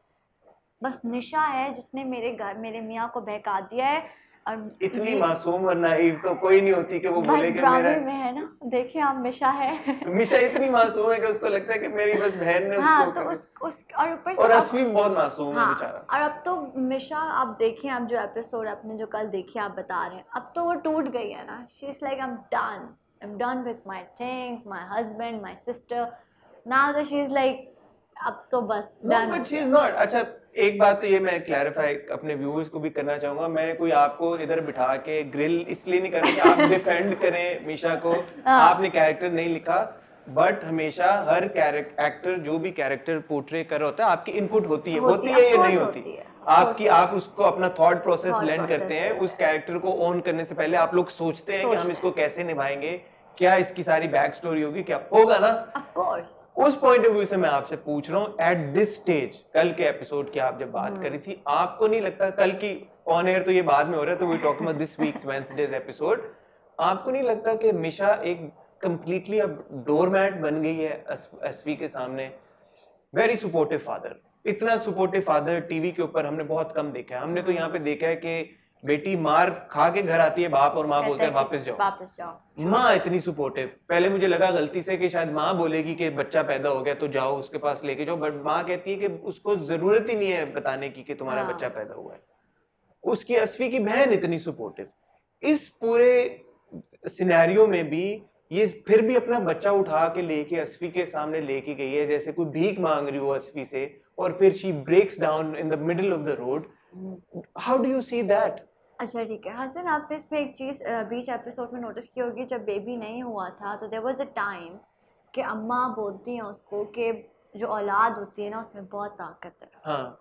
बस निशा है जिसने मेरे मियाँ को बहका दिया है। और इतनी मासूम और नाइव तो कोई नहीं होती कि वो बोले कि ड्रामे मेरा में है ना, देखिए आप मिशा है मिशा इतनी मासूम है कि उसको लगता है कि मेरी बस बहन ने हाँ, उसको तो उस और ऊपर से और अस्फी भी बहुत मासूम है हाँ, बेचारा। और अब तो मिशा आप देखिए, आप जो एपिसोड आपने जो कल देखी आप बता रहे हैं, अब तो वो टूट गई है ना। She is like I am done with my things, my husband, my sister, now that she is like अब तो बस नो डन बट हो शी इज गया। नॉट। अच्छा, एक बात तो ये मैं क्लैरिफाई अपने व्यूअर्स को भी करना चाहूंगा, मैं कोई आपको इधर बिठा के ग्रिल इसलिए नहीं कर रहा कि आप डिफेंड करें मीशा को, आपने कैरेक्टर नहीं लिखा, बट हमेशा हर एक्टर जो भी कैरेक्टर पोर्ट्रे कर रहा होता है आपकी इनपुट होती है या नहीं होती, आपकी आप उसको अपना थॉट प्रोसेस लेंड करते हैं, उस कैरेक्टर को ओन करने से पहले आप लोग सोचते हैं कि हम इसको कैसे निभाएंगे, क्या इसकी सारी बैक स्टोरी होगी, क्या होगा ना। ऑफ कोर्स उस पॉइंट ऑफ व्यू से मैं आपसे पूछ रहा हूँ, एट दिस स्टेज कल के एपिसोड की आप जब बात करी थी, आपको नहीं लगता, कल की ऑन एयर तो ये बाद में हो रहा है, तो we talking about this week's Wednesday's episode, आपको नहीं लगता कि मिशा एक कंप्लीटली अब डोरमैट बन गई है अस्फी के सामने? वेरी सपोर्टिव फादर, इतना सपोर्टिव फादर टीवी के ऊपर हमने बहुत कम देखा है। हमने तो यहाँ पे देखा है कि बेटी मार खा के घर आती है बाप, और माँ बोलते हैं वापस जाओ। माँ इतनी सपोर्टिव, पहले मुझे लगा गलती से कि शायद माँ बोलेगी कि बच्चा पैदा हो गया तो जाओ उसके पास लेके जाओ, बट माँ कहती है कि उसको जरूरत ही नहीं है बताने की कि तुम्हारा बच्चा पैदा हुआ है। उसकी अस्फी की बहन इतनी सपोर्टिव, इस पूरे सिनेरियो में भी ये फिर भी अपना बच्चा उठा के लेके अस्फी के सामने लेके गई है जैसे कोई भीख मांग रही हो अस्फी से, और फिर she breaks down in the middle of the road. How do you see that? अच्छा ठीक है हसन, आपने इसमें एक चीज़ बीच एपिसोड में नोटिस की होगी, जब बेबी नहीं हुआ था तो देयर वाज अ टाइम कि अम्मा बोलती हैं उसको कि जो औलाद होती है ना उसमें बहुत ताकत है। हाँ,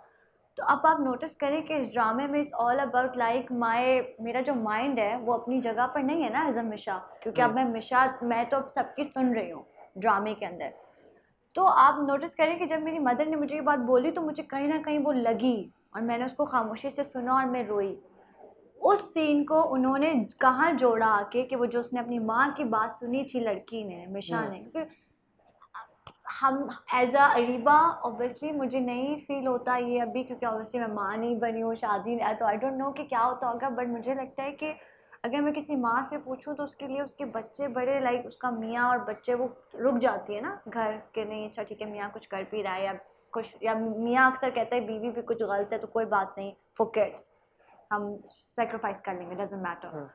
तो अब आप नोटिस करें कि इस ड्रामे में इट्स ऑल अबाउट लाइक मेरा जो माइंड है वो अपनी जगह पर नहीं है ना एज अ मिशा, क्योंकि अब मैं तो अब सबकी सुन रही हूँ ड्रामे के अंदर। तो आप नोटिस करें कि जब मेरी मदर ने मुझे ये बात बोली तो मुझे कहीं ना कहीं वो लगी, और मैंने उसको खामोशी से सुना और मैं रोई। उस सीन को उन्होंने कहाँ जोड़ा आके कि वो जो उसने अपनी माँ की बात सुनी थी लड़की ने, मिशा ने, क्योंकि हम एज अ अरीबा ऑब्वियसली मुझे नहीं फील होता ये अभी, क्योंकि ऑब्वियसली मैं माँ नहीं बनी हूँ, शादी नहीं, तो आई डोंट नो कि क्या होता होगा, बट मुझे लगता है कि अगर मैं किसी माँ से पूछूं तो उसके लिए उसके बच्चे बड़े लाइक उसका मियाँ और बच्चे वो रुक जाती है ना घर के, नहीं अच्छा ठीक है मियाँ कुछ कर भी रहा है या कुछ, या मियाँ अक्सर कहता है बीवी भी कुछ गलत है तो कोई बात नहीं, फॉर किड्स हम सेक्रीफाइस कर लेंगे, डजंट मैटर।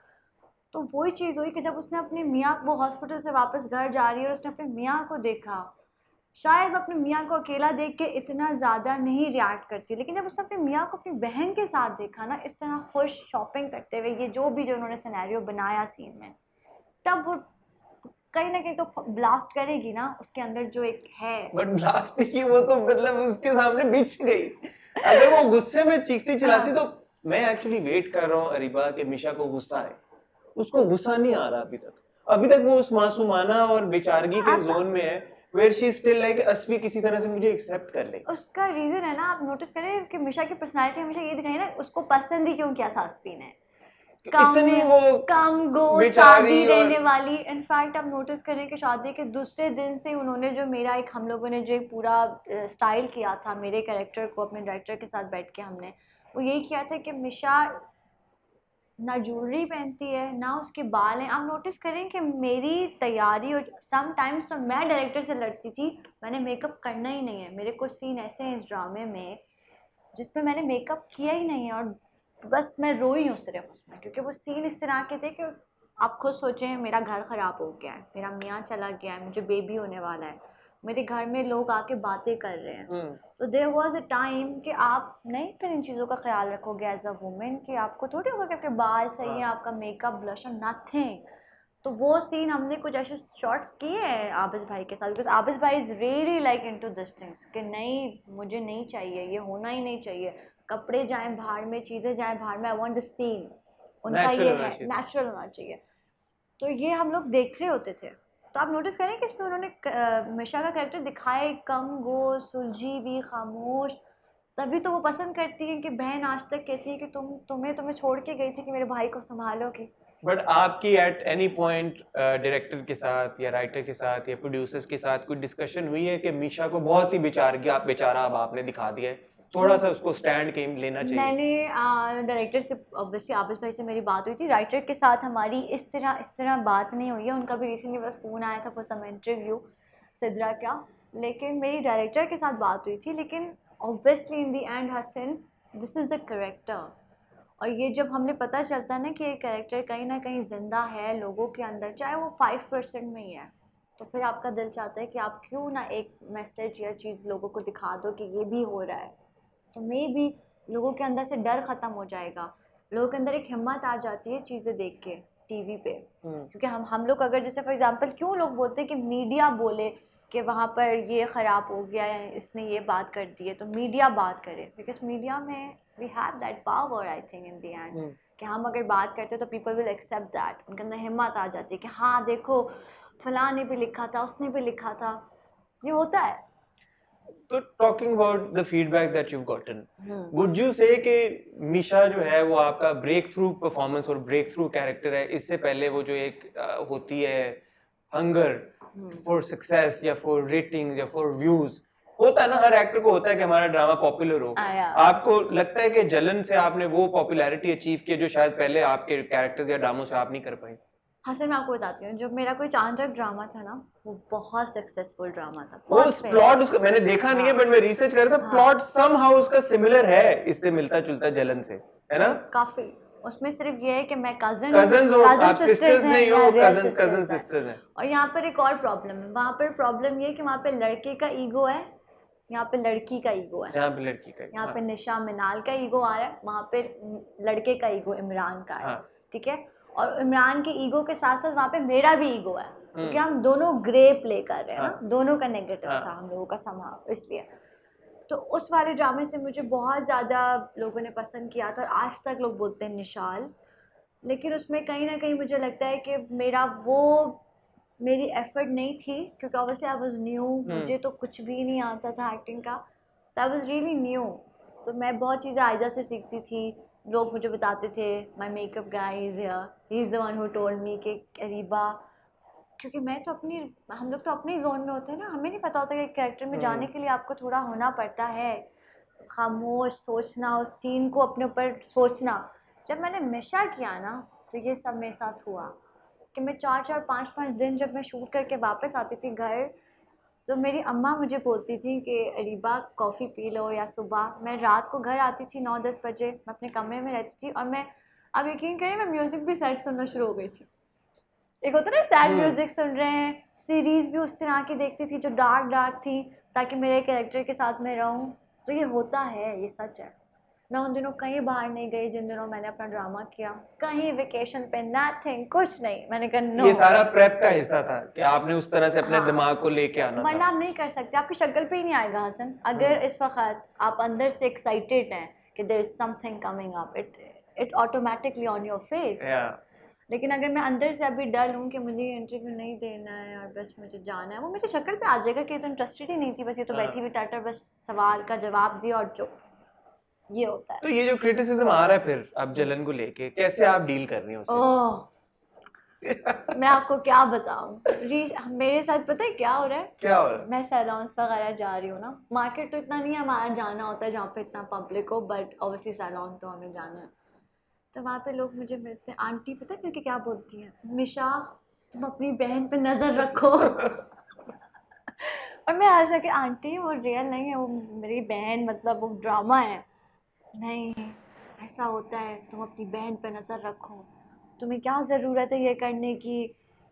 तो वही चीज़ हुई कि जब उसने अपने मियाँ, वो हॉस्पिटल से वापस घर जा रही है और उसने अपने मियाँ को देखा, शायद मैं अपने मियाँ को अकेला देख के इतना ज़्यादा नहीं रिएक्ट करती, लेकिन जब उसने अपने मियाँ को अपनी बहन के साथ देखा ना इस तरह खुश शॉपिंग करते हुए, ये जो उन्होंने सिनेरियो बनाया सीन में, तब वो कहीं ना कहीं तो ब्लास्ट करेगी ना उसके अंदर जो एक है। बट ब्लास्ट की वो तो मतलब उसके सामने बिछ गई। अगर वो गुस्से में चीखती चिल्लाती तो मैं एक्चुअली वेट कर रहा हूँ अरीबा के मिशा को गुस्सा आए, उसको गुस्सा नहीं आ रहा अभी तक वो उस मासूमाना और बेचारगी के जोन में है where she is still like अस्फी किसी तरह से मुझे एक्सेप्ट कर ले। उसका रीजन है ना, आप नोटिस करें कि मिशा की पर्सनालिटी हमेशा ये दिखाई ना, उसको पसंद ही क्यों किया था अस्फी ने, इतनी वो कम गो शादी रहने वाली। इनफैक्ट आप नोटिस करें कि शादी के दूसरे दिन से उन्होंने जो मेरा एक, हम लोगों ने जो एक पूरा स्टाइल किया था मेरे कैरेक्टर को अपने डायरेक्टर के साथ बैठ के हमने वो यही किया था कि मिशा ना ज्वेलरी पहनती है ना उसके बाल हैं। आप नोटिस करें कि मेरी तैयारी, और समटाइम्स तो मैं डायरेक्टर से लड़ती थी, मैंने मेकअप करना ही नहीं है, मेरे कुछ सीन ऐसे हैं इस ड्रामे में जिसमें मैंने मेकअप किया ही नहीं है और बस मैं रोई हूँ सिर्फ उसमें, क्योंकि वो सीन इस तरह के थे कि आप खुद सोचें, मेरा घर खराब हो गया है, मेरा मियाँ चला गया है, मुझे बेबी होने वाला है, मेरे घर में लोग आके बातें कर रहे हैं, तो देयर वाज अ टाइम कि आप नहीं फिर इन चीज़ों का ख्याल रखोगे एज अ वुमेन कि आपको थोड़ी होगा कि आपके बाल सही हैं, आपका मेकअप ब्लश नथिंग। तो वो सीन हमने कुछ ऐसे शॉर्ट्स किए हैं आबिस भाई के साथ, बिकॉज आबिस भाई is really like into this things कि नहीं मुझे नहीं चाहिए, ये होना ही नहीं चाहिए, कपड़े जाएं बाहर में, चीज़ें जाएं बाहर में, आई वांट द सीन, उनका नेचुरल ये होना है चाहिए। नेचुरल होना चाहिए। तो ये हम लोग देख रहे होते थे। तो आप नोटिस करें कि इसमें उन्होंने मिशा का कैरेक्टर दिखाया एक कम गो, सुलझी हुई, खामोश। तभी तो वो पसंद करती है कि बहन आज तक कहती है कि तुम्हें छोड़ के गई थी कि मेरे भाई को संभालोगी। बट आपकी एट एनी पॉइंट डायरेक्टर के साथ या राइटर के साथ या प्रोड्यूसर्स के साथ कोई डिस्कशन हुई है कि मीशा को बहुत ही बेचारा अब आपने दिखा दिया है, थोड़ा सा उसको स्टैंड कहीं लेना चाहिए? मैंने डायरेक्टर से ऑब्वियसली आबिस भाई से मेरी बात हुई थी, राइटर के साथ हमारी इस तरह बात नहीं हुई है, उनका भी रिसेंटली बस फ़ोन आया था फॉर सम इंटरव्यू सिद्रा का। लेकिन मेरी डायरेक्टर के साथ बात हुई थी, लेकिन obviously in the end Hasan this is the character. और ये जब हमें पता चलता है ना कि ये कैरेक्टर कहीं ना कहीं ज़िंदा है लोगों के अंदर, चाहे वो 5% में ही है, तो फिर आपका दिल चाहता है कि आप क्यों ना एक मैसेज या चीज़ लोगों को दिखा दो कि ये भी हो रहा है। तो मे भी लोगों के अंदर से डर ख़त्म हो जाएगा, लोगों के अंदर एक हिम्मत आ जाती है चीज़ें देख के टीवी पे। क्योंकि हम लोग अगर जैसे फॉर एग्जांपल क्यों लोग बोलते हैं कि मीडिया बोले कि वहाँ पर ये ख़राब हो गया है, इसने ये बात कर दी है, तो मीडिया बात करे, बिकॉज मीडिया में we have that power I think in the end कि हम अगर बात करते हैं तो पीपल विल एक्सेप्ट दैट, उनके अंदर हिम्मत आ जाती है कि हाँ देखो फलां ने भी लिखा था, उसने भी लिखा था, ये होता है। तो talking about the feedback that you've gotten, would you say कि मीशा जो है वो आपका ब्रेक थ्रू परफॉर्मेंस और ब्रेक थ्रू कैरेक्टर है? इससे पहले वो जो एक होती है हंगर फॉर सक्सेस या फॉर रेटिंग्स या फॉर व्यूज, होता है ना, हर एक्टर को होता है कि हमारा ड्रामा पॉपुलर हो। आपको लगता है कि जलन से आपने वो पॉपुलैरिटी अचीव की जो शायद पहले आपके कैरेक्टर्स या ड्रामों से आप नहीं कर पाई? हाँ सर, मैं आपको बताती हूँ, जब मेरा कोई चांद्रक ड्रामा था ना, वो बहुत सक्सेसफुल ड्रामा था, वो बहुत प्लॉट उसका मैंने देखा नहीं है, बट मैं रिसर्च कर रहा था, प्लॉट समहाउ उसका सिमिलर है, इससे मिलता जुलता जलन से, है ना? काफी। उसमें सिर्फ ये है कि मैं कजन्स हो, आप सिस्टर्स नहीं हो, कजन सिस्टर्स हैं। और यहाँ पर एक और प्रॉब्लम है, वहाँ पर प्रॉब्लम ये है कि वहाँ पे लड़के का ईगो है, यहाँ पे लड़की का ईगो है। यहाँ पे लड़की का, यहाँ पे निशा मिनाल का ईगो आ रहा है, वहाँ पे लड़के का ईगो इमरान का है। ठीक है, और इमरान के ईगो के साथ साथ वहाँ पे मेरा भी ईगो है, क्योंकि हम दोनों ग्रे प्ले कर रहे हैं ना, दोनों का नेगेटिव था हम लोगों का समाव, इसलिए। तो उस वाले ड्रामे से मुझे बहुत ज़्यादा लोगों ने पसंद किया था, और आज तक लोग बोलते हैं निशाल। लेकिन उसमें कहीं ना कहीं मुझे लगता है कि मेरी एफर्ट नहीं थी, क्योंकि ऑब्वियसली आई वाज न्यू, मुझे तो कुछ भी नहीं आता था एक्टिंग का, तो आई वाज रियली न्यू। तो मैं बहुत चीज़ें आयजा से सीखती थी, लोग मुझे बताते थे my makeup guy is here, he is the one who told me कि अरीबा, क्योंकि हम लोग तो अपने जोन में होते हैं ना, हमें नहीं पता होता कि कैरेक्टर में जाने के लिए आपको थोड़ा होना पड़ता है, खामोश सोचना, उस सीन को अपने ऊपर सोचना। जब मैंने मिशा किया ना, तो ये सब मेरे साथ हुआ कि मैं 4-4 5-5 दिन जब मैं शूट करके वापस आती थी घर, तो मेरी अम्मा मुझे बोलती थी कि अरीबा कॉफ़ी पी लो, या सुबह मैं रात को घर आती थी 9-10 बजे, मैं अपने कमरे में रहती थी, और मैं, अब यकीन करिए, मैं म्यूज़िक भी सैड सुनना शुरू हो गई थी। एक होता ना सैड म्यूज़िक सुन रहे हैं, सीरीज़ भी उस तरह की देखती थी जो डार्क डार्क थी, ताकि मेरे कैरेक्टर के साथ मैं रहूं। तो ये होता है, ये सच है। मैं उन दिनों कहीं बाहर नहीं गई जिन दिनों मैंने अपना ड्रामा किया, कहीं वेकेशन पे नथिंग, कुछ नहीं, मैंने कहा नो। ये सारा प्रेप का हिस्सा था कि आपने उस तरह से अपने दिमाग को लेके आना था, वरना आप नहीं कर सकते, आपकी शक्ल पे ही नहीं आएगा हसन। अगर इस वक्त आप अंदर से एक्साइटेड हैं कि there is something coming up, it automatically on your face. लेकिन अगर मैं अंदर से अभी डल हूँ कि मुझे ये इंटरव्यू नहीं देना है और बस मुझे जाना है, वो मेरी शक्ल पे आ जाएगा कि ये तो इंटरेस्टेड ही नहीं थी, बस ये तो बैठी हुई टाटर, बस सवाल का जवाब दिया और चुप। ये होता है। तो ये जो क्रिटिसिज्म आ रहा है फिर अब जलन को लेके, कैसे आप डील कर रही हो उसे? मैं आपको क्या बताऊं, मेरे साथ पता है क्या हो रहा है? क्या हो रहा है? मैं सैलॉन्स वगैरह जा रही हूँ ना, मार्केट तो इतना नहीं है हमारा जाना होता है जहाँ पे इतना पब्लिक हो, बट ऑब्वियसली सैलॉन तो हमें जाना है। तो वहाँ पे लोग मुझे मिलते हैं, आंटी पता है करके क्या बोलती हैं, मिशा तुम अपनी बहन पे नज़र रखो। और मैं ऐसा कि आंटी वो रियल नहीं है, वो मेरी बहन, मतलब वो ड्रामा है। नहीं, ऐसा होता है, तुम अपनी बहन पे नज़र रखो। तुम्हें क्या ज़रूरत है ये करने की,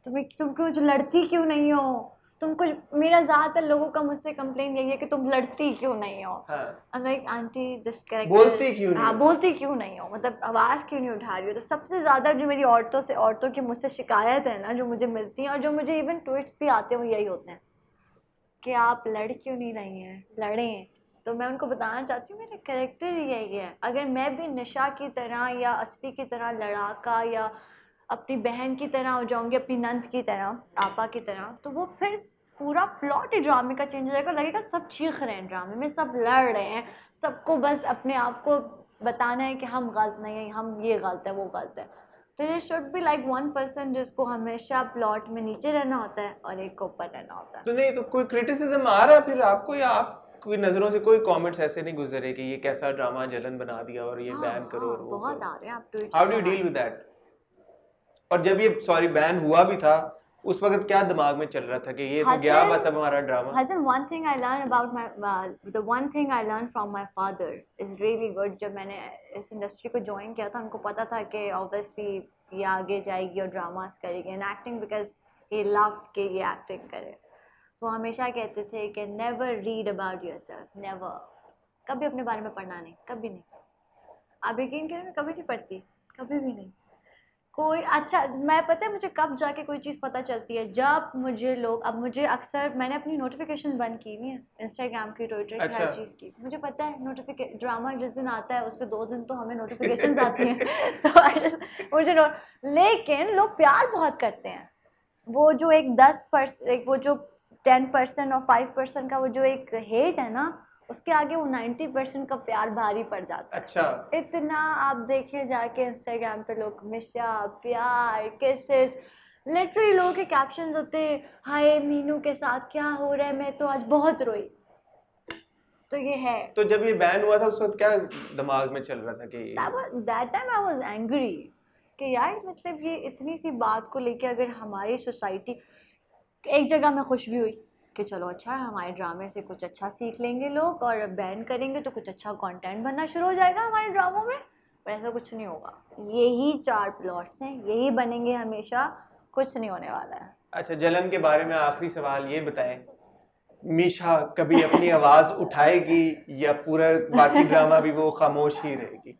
तुम कुछ लड़ती क्यों नहीं हो, तुम कुछ, मेरा ज़्यादातर लोगों का मुझसे कंप्लेन यही है कि तुम लड़ती क्यों नहीं हो। हाँ, लाइक आंटी दिस कैरेक्टर, बोलती क्यों नहीं हाँ हो? बोलती क्यों नहीं हो, मतलब आवाज़ क्यों नहीं उठा रही हो। तो सबसे ज़्यादा जो मेरी औरतों की मुझसे शिकायत है ना, जो मुझे मिलती है और जो मुझे इवन ट्वीट्स भी आते हैं, वो यही होते हैं कि आप लड़ क्यों नहीं रही हैं, लड़ें। तो मैं उनको बताना चाहती हूँ मेरा कैरेक्टर ही यही है। अगर मैं भी निशा की तरह या असफी की तरह लड़ाका या अपनी बहन की तरह हो जाऊंगी, अपनी नंद की तरह, आपा की तरह, तो वो फिर पूरा प्लॉट ही ड्रामे का चेंज हो जाएगा। लगेगा सब चीख रहे हैं ड्रामे में, सब लड़ रहे हैं, सबको बस अपने आप को बताना है कि हम गलत नहीं है, हम ये गलत है वो गलत है। तो ये should be like one person जिसको हमेशा प्लॉट में नीचे रहना होता है और एक को ऊपर रहना होता है। तो नहीं, तो कोई क्रिटिसिज्म आ रहा है फिर आपको, या आप कोई नजरों से कोई कमेंट्स ऐसे नहीं गुजरे कि ये कैसा ड्रामा जलन बना दिया और ये बैन करो और वो बहुत करो? आ रहे हैं, आप tweet how do you deal with that? और जब ये सॉरी बैन हुआ भी था, उस वक्त क्या दिमाग में चल रहा था कि ये तो गया बस अब हमारा drama? Hassan, one thing I learned about the one thing I learned from my father is really good. जब मैंने इस इंडस्ट्री को ज्वाइन किया था, उनको पता था कि obviously ये आगे जाएगी और ड्रामास करेगी and acting because he loved कि ये एक्टिंग करे। तो हमेशा कहते थे कि never read about yourself, never, कभी अपने बारे में पढ़ना नहीं, कभी नहीं। आप यकीन करें, मैं कभी नहीं पढ़ती, कभी भी नहीं। कोई अच्छा, मैं पता है मुझे कब जाके कोई चीज़ पता चलती है, जब मुझे लोग, अब मुझे अक्सर, मैंने अपनी नोटिफिकेशन बंद की हुई है इंस्टाग्राम की, ट्विटर की, अच्छा। हर चीज़ की। मुझे पता है नोटिफिकेशन ड्रामा जिस दिन आता है उसके 2 दिन तो हमें नोटिफिकेशंस आती हैं तो आई जस्ट मुझे लेकिन लोग प्यार बहुत करते हैं। वो जो एक 10%, वो जो 10% और 5% का वो जो एक हेट है ना, उसके आगे वो 90% का प्यार भारी पड़ जाता है। अच्छा, इतना आप देखिए जाके इंस्टाग्राम पे लोग हमेशा प्यार, किसेस, लिटरली लोगों के कैप्शंस होते हैं, हाय मीनू के साथ क्या हो रहा है, मैं तो आज बहुत रोई। तो ये है। तो जब ये बैन हुआ था उस वक्त क्या दिमाग में चल रहा था कि that time I was angry कि यार मतलब ये इतनी सी बात को लेके अगर हमारी सोसाइटी, एक जगह मैं खुश भी हुई कि चलो अच्छा है, हमारे ड्रामे से कुछ अच्छा सीख लेंगे लोग और बैन करेंगे तो कुछ अच्छा कंटेंट बनना शुरू हो जाएगा हमारे ड्रामों में। पर ऐसा कुछ नहीं होगा, यही 4 प्लॉट्स हैं, यही बनेंगे हमेशा, कुछ नहीं होने वाला है। अच्छा, जलन के बारे में आखिरी सवाल ये बताएं, मीशा कभी अपनी आवाज उठाएगी या पूरा बाकी ड्रामा भी वो खामोश ही रहेगी?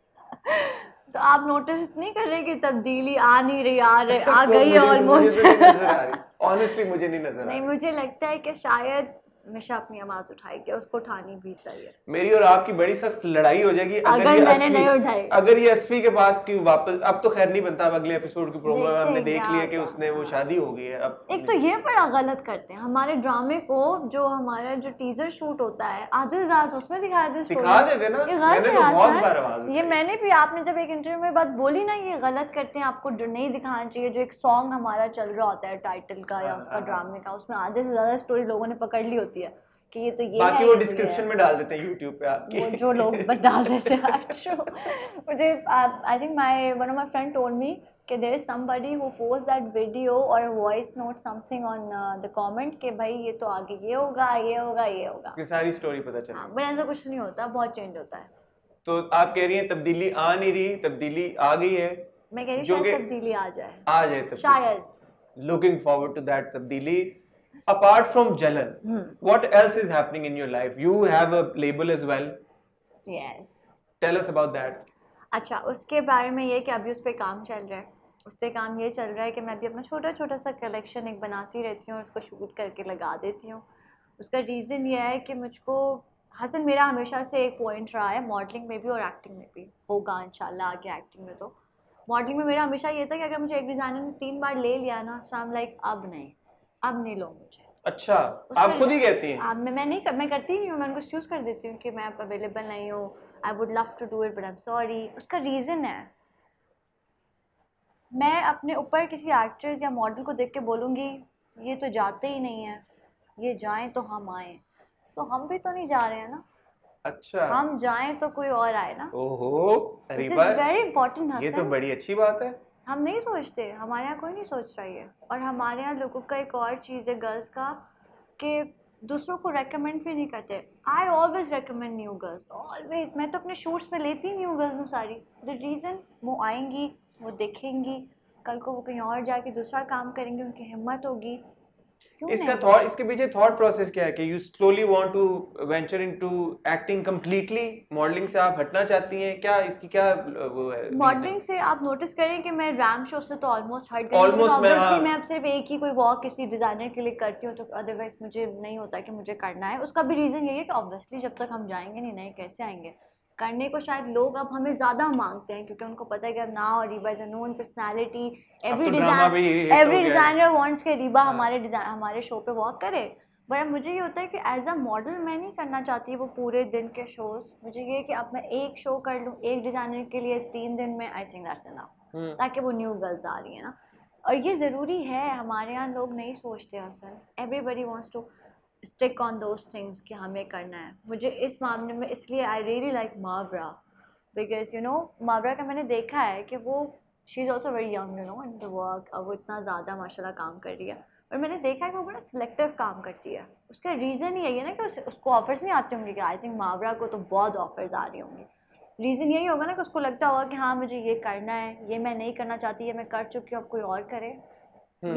तो आप नोटिस नहीं कर रहे कि तब्दीली आ नहीं रही, आ तो गई है मुझे ऑलमोस्ट। तो नहीं नजर आ रही, ऑनेस्टली मुझे नहीं नजर आ नहीं, रही। मुझे लगता है कि शायद हमेशा अपनी आवाज उठाएगी, उसको उठानी भी चाहिए। मेरी और आपकी बड़ी सख्त लड़ाई हो जाएगी अगर मैंने नहीं उठाई। अगर ये असफी के पास की वापस, अब तो खैर नहीं बनता, अब अगले एपिसोड की प्रोमो में देखते हमने हैं देख क्या लिया कि होता उसने वो है। शादी हो गई है अब। एक तो ये बड़ा गलत करते हैं हमारे ड्रामे को, जो हमारा जो टीजर शूट होता है आधे से ज्यादा उसमें दिखा देते दिखा देते ना, ये गलत मैंने है तो यार बहुत सर। बार आवाज ये उठाई। मैंने भी, आपने जब एक इंटरव्यू में बात बोली ना, ये गलत करते हैं, आपको जो नहीं दिखाना चाहिए। जो एक सॉन्ग हमारा चल रहा होता है टाइटल का या हाँ, उसका हाँ, ड्रामे का, उसमें आधे से ज्यादा स्टोरी लोगों ने पकड़ ली होती है कि ये तो ये बाकी है, वो ये तो ये डिस्क्रिप्शन है। में डाल देते हैं यूट्यूब पे आपकी। वो जो लोग डाल देते हैं अच्छा। मुझे I think one of my friend told me कि there is somebody who post that video और voice note something on the comment कि भाई ये तो आगे ये होगा, ये होगा, ये होगा। की सारी स्टोरी पता चल हाँ, गई। बट ऐसा कुछ नहीं होता, बहुत चेंज होता है। तो आप कह रही हैं तब्दीली आ नहीं रही, तब्दीली आ गई है, मैं कह रही जो शायद कि तब्दीली आ जाए, आ जाए तब्दीली। शायद। Looking forward to that तब्दीली। Apart from Jalan, what else is happening in your life? You have a label as well. Yes. Tell us about that. अच्छा, उसके बारे में ये कि अभी उस पर काम चल रहा है। उस पर काम ये चल रहा है कि मैं भी अपना छोटा छोटा सा कलेक्शन एक बनाती रहती हूँ और उसको शूट करके लगा देती हूँ। उसका रीज़न ये है कि मुझको, हसन मेरा हमेशा से एक पॉइंट रहा है मॉडलिंग में भी और एक्टिंग में भी, होगा इंशाल्लाह आगे एक्टिंग में। तो मॉडलिंग में मेरा हमेशा ये था कि अगर मुझे एक डिज़ाइनर ने 3 बार ले लिया ना, सो आई एम लाइक अब नहीं लो मुझे। अच्छा, उसका आप खुद ही कहती हैं? मैं करती नहीं हूँ, मैं उनको एक्सक्यूज़ कर देती हूँ कि मैं अब अवेलेबल नहीं हूँ, I would love to do it but I am sorry. उसका रीज़न है, मैं अपने ऊपर किसी एक्ट्रेस या मॉडल को देख के बोलूँगी ये तो जाते ही नहीं है, ये जाएं तो हम आएँ। सो हम भी तो नहीं जा रहे हैं ना, अच्छा, हम जाएं तो कोई और आए ना। ओहो, this Areeba, is very important ये तो हसन। बड़ी अच्छी बात है। हम नहीं सोचते, हमारे यहाँ कोई नहीं सोच रहा है। और हमारे यहाँ लोगों का एक और चीज़ है गर्ल्स का कि दूसरों को रेकमेंड भी नहीं करते। I always recommend new girls, always. मैं तो अपने शूट्स में लेती नहीं हूँ गर्ल्स सारी। द रीज़न, वो आएंगी, वो देखेंगी, कल को वो कहीं और जाके दूसरा काम करेंगे, उनकी हिम्मत होगी, क्यों इसका नहीं? थॉट, इसके पीछे थॉट प्रोसेस क्या है कि you slowly want to venture into acting completely, modelling से आप हटना चाहती हैं क्या? इसकी क्या वो है मॉडलिंग से आप नोटिस करें कि मैं रैम शो से तो ऑलमोस्ट हट गई हूँ, Almost मैं, ऑब्वियसली हाँ। मैं अब सिर्फ एक ही कोई वॉक किसी डिजाइनर के लिए करती हूँ, तो अदरवाइज मुझे नहीं होता कि मुझे करना है। उसका भी रीजन यही है कि ऑब्वियसली जब तक हम जाएंगे नहीं कैसे आएंगे करने को। शायद लोग अब हमें ज्यादा मांगते हैं क्योंकि उनको पता है कि अब now Reeba is a known personality, अब तो ड्रामा भी हिट हो एवरी गया है। डिजाइनर वांट्स के रीबा हाँ। हमारे शो पे वॉक करे। बट मुझे ये होता है कि एज अ मॉडल मैं नहीं करना चाहती वो पूरे दिन के शोज। मुझे ये है कि अब मैं एक शो कर लूँ एक डिजाइनर के लिए 3 दिन में, आई थिंक दैट्स इनफ, ताकि वो न्यू गर्ल्स आ रही है ना। और ये ज़रूरी है, हमारे यहाँ लोग नहीं सोचते असल, everybody wants to stick on those things कि हमें करना है। मुझे इस मामले में इसलिए I really like Mawra, because you know Mawra का मैंने देखा है कि वो she is also very young you know in the work, और वो इतना ज़्यादा माशाल्लाह काम कर रही है। और मैंने देखा है कि वो बड़ा सिलेक्टिव काम करती है। उसका रीज़न ही यही है ना कि उसको ऑफर्स नहीं आते होंगे, कि आई थिंक मावरा को तो बहुत ऑफर्स आ रही होंगी। रीज़न यही होगा ना कि उसको लगता होगा कि हाँ मुझे ये करना है, ये मैं नहीं करना चाहती, ये मैं कर चुकी हूँ, अब कोई और करे।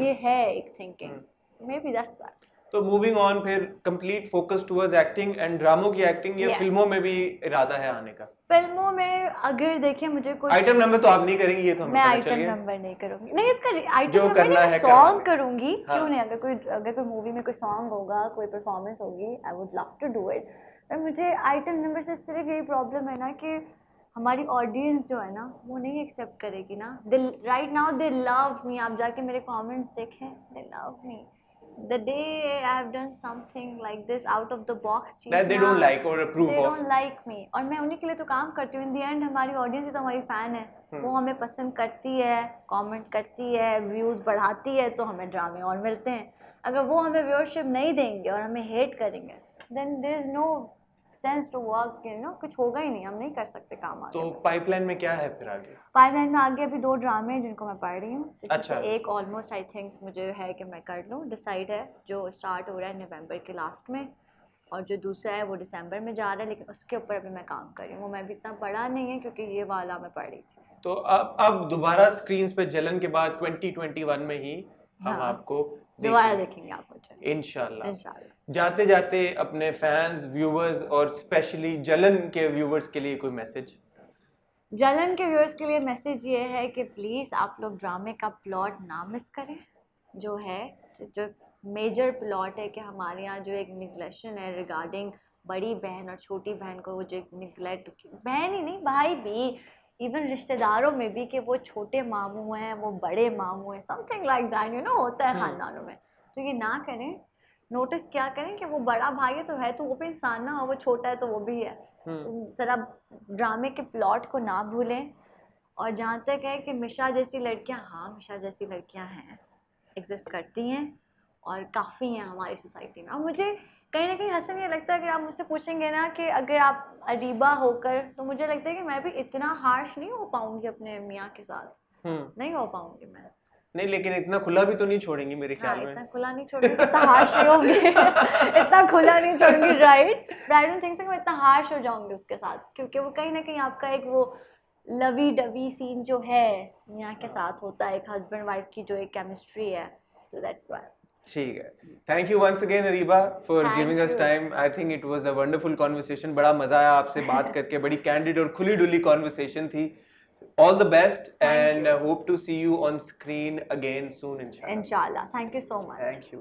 ये है एक thinking, maybe that's why. तो मूविंग ऑन, फिर complete focus towards acting and ड्रामों की एक्टिंग, या Yes. फिल्मों में भी इरादा है आने का? फिल्मों में अगर देखिए मुझे कुछ आइटम नंबर तो आप नहीं करेंगे, ये तो हमें मैं पता आइटम चल गया। नंबर नहीं करूंगी, नहीं इसका आइटम जो नंबर करना नहीं, है मैं सॉन्ग करवा करूंगी। हाँ। क्यों नहीं, अगर कोई मूवी में कोई सॉन्ग होगा, कोई परफॉर्मेंस होगी, I would love to do it. पर मुझे आइटम नंबर से सिर्फ यही प्रॉब्लम है ना कि हमारी ऑडियंस जो है ना वो नहीं एक्सेप्ट करेगी ना। They right now they love me, आप जाके मेरे कमेंट्स देखें, they love me the day I have done something like this out of the box cheese That they ना, don't like or approve they of. don't like me, और मैं उन्हीं के लिए तो काम करती हूँ। इन दी एंड हमारी ऑडियंस ही तो हमारी फ़ैन है, वो हमें पसंद करती है, कमेंट करती है, व्यूज़ बढ़ाती है, तो हमें ड्रामे और मिलते हैं। अगर वो हमें व्यूअरशिप नहीं देंगे और हमें हेट करेंगे, then there is no sense to work, you know, कुछ होगा ही नहीं, हम नहीं कर सकते काम आगे। तो पाइपलाइन में क्या है फिर आगे? पाइपलाइन में आगे अभी 2 ड्रामे हैं जिनको मैं पढ़ रही हूँ, जिसमें अच्छा। से एक ऑलमोस्ट आई थिंक मुझे है कि मैं कर लूँ, डिसाइड है, जो स्टार्ट हो रहा है नवंबर के लास्ट में, और जो दूसरा है वो दिसंबर में जा रहा है, लेकिन उसके ऊपर अभी मैं काम कर रही हूँ। वो मैं भी इतना पढ़ा नहीं है क्योंकि ये वाला मैं पढ़ रही थी। तो अब दोबारा स्क्रीन्स पे जलन के बाद 2021 में ही हम हाँ, आपको दोबारा देखेंगे देखेंगे आप मुझे इंशाल्लाह। इंशाल्लाह। जाते जाते अपने फैंस, व्यूवर्स और स्पेशली जलन के व्यूवर्स के लिए कोई मैसेज? जलन के व्यूअर्स के लिए मैसेज ये है कि प्लीज़ आप लोग ड्रामे का प्लॉट ना मिस करें। जो है, जो मेजर प्लॉट है कि हमारे यहाँ जो एक निगलेक्शन है रिगार्डिंग बड़ी बहन और छोटी बहन को, वो जो एक निगलेक्ट, बहन ही नहीं भाई भी, इवन रिश्तेदारों में भी, कि वो छोटे मामू हैं वो बड़े मामू हैं, something like that, you know, होता है खानदानों में। तो ये ना करें। नोटिस क्या करें कि वो बड़ा भाई है तो वो भी इंसान ना, और वो छोटा है तो वो भी है। तो ज़रा ड्रामे के प्लॉट को ना भूलें। और जहाँ तक है कि मिशा जैसी लड़कियाँ, हाँ मिशा जैसी लड़कियाँ हैं, एग्जिस्ट करती हैं और काफ़ी हैं हमारी सोसाइटी में। और मुझे कहीं ना कहीं हसन ये लगता है कि आप मुझसे पूछेंगे ना कि अगर आप अरीबा होकर, तो मुझे लगता है कि मैं भी इतना हार्श नहीं हो पाऊंगी अपने मियाँ के साथ, नहीं हो पाऊंगी मैं। नहीं, लेकिन इतना खुला भी तो नहीं छोड़ेंगी मेरे ख्याल में। इतना खुला नहीं छोड़ूंगी, इतना हार्श नहीं होंगी इतना खुला नहीं छोड़ूंगी, right. I don't think so मैं इतना हार्श हो जाऊंगी उसके साथ, क्योंकि वो कहीं ना कहीं आपका एक वो लवी डवी सीन जो है यहाँ के साथ होता है, एक हस्बैंड वाइफ की जो एक केमिस्ट्री है, तो दैट्स व्हाई। ठीक है, thank you once again Areeba for Thank giving us you. Time. I think it was a wonderful conversation, बड़ा मजा आया आपसे बात करके, बड़ी कैंडिड और खुली डुली कॉन्वर्सेशन थी। All the best and hope to see you on screen again soon इंशाल्लाह। इंशाल्लाह, thank you so much. Thank you.